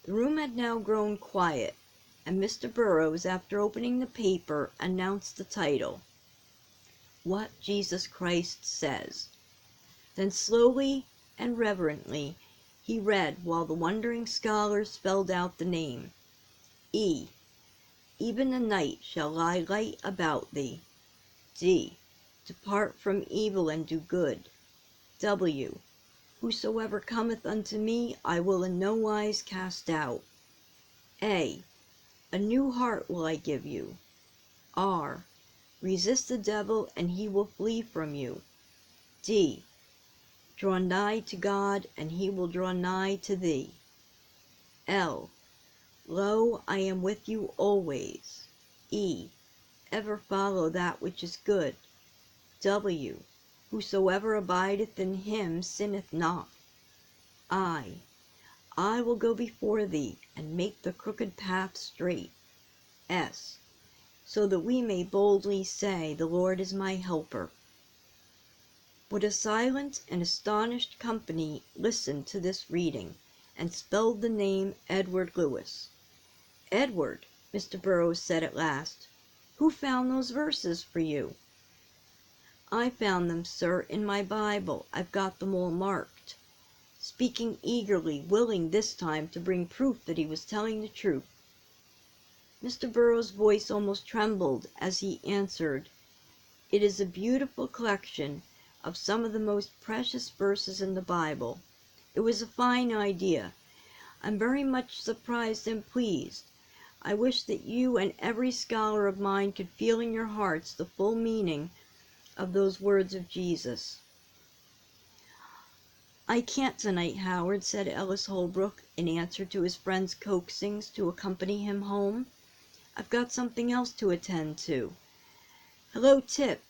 The room had now grown quiet, and Mr. Burroughs, after opening the paper, announced the title, What Jesus Christ Says. Then slowly and reverently he read while the wondering scholars spelled out the name. E. Even the night shall lie light about thee. D. Depart from evil and do good. W. Whosoever cometh unto me I will in no wise cast out. A. A new heart will I give you. R. Resist the devil and he will flee from you. D. Draw nigh to God and he will draw nigh to thee. L. Lo, I am with you always. E. Ever follow that which is good. W. Whosoever abideth in him sinneth not. I will go before thee, and make the crooked path straight. S. So that we may boldly say, the Lord is my helper. What a silent and astonished company listened to this reading, and spelled the name Edward Lewis. Edward, Mr. Burroughs said at last, who found those verses for you? I found them, sir, in my Bible. I've got them all marked. Speaking eagerly, willing this time to bring proof that he was telling the truth. Mr. Burroughs' voice almost trembled as he answered, It is a beautiful collection of some of the most precious verses in the Bible. It was a fine idea. I'm very much surprised and pleased. I wish that you and every scholar of mine could feel in your hearts the full meaning of those words of Jesus. I can't tonight, Howard, said Ellis Holbrook, in answer to his friend's coaxings to accompany him home. I've got something else to attend to. Hello, Tip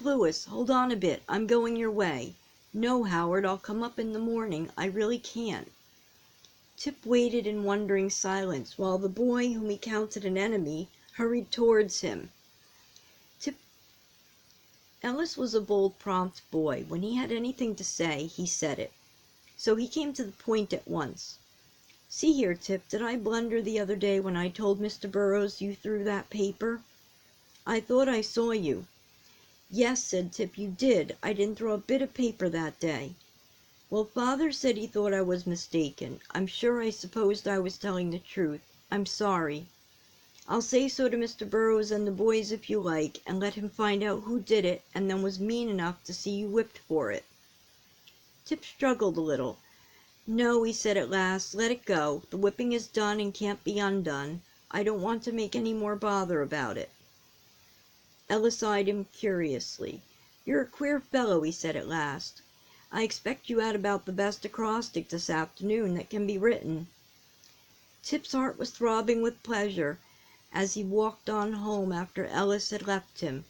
Lewis, hold on a bit, I'm going your way. No, Howard, I'll come up in the morning, I really can't. Tip waited in wondering silence, while the boy, whom he counted an enemy, hurried towards him. Ellis was a bold, prompt boy. When he had anything to say, he said it. So he came to the point at once. See here, Tip, did I blunder the other day when I told Mr. Burroughs you threw that paper? I thought I saw you. Yes, said Tip, you did. I didn't throw a bit of paper that day. Well, Father said he thought I was mistaken. I'm sure I supposed I was telling the truth. I'm sorry. I'll say so to Mr. Burroughs and the boys if you like, and let him find out who did it and then was mean enough to see you whipped for it. Tip struggled a little. No, he said at last, let it go. The whipping is done and can't be undone. I don't want to make any more bother about it. Ellis eyed him curiously. You're a queer fellow, he said at last. I expect you had about the best acrostic this afternoon that can be written. Tip's heart was throbbing with pleasure as he walked on home after Ellis had left him.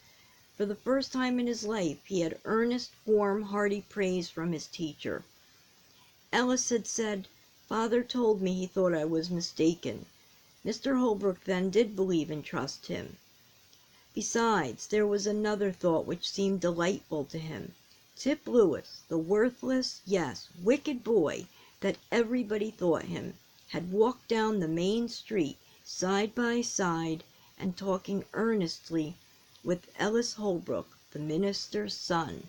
For the first time in his life he had earnest, warm, hearty praise from his teacher. Ellis had said, Father told me he thought I was mistaken. Mr. Holbrook then did believe and trust him. Besides, there was another thought which seemed delightful to him. Tip Lewis, the worthless, yes, wicked boy that everybody thought him, had walked down the main street side by side and talking earnestly with Ellis Holbrook, the minister's son.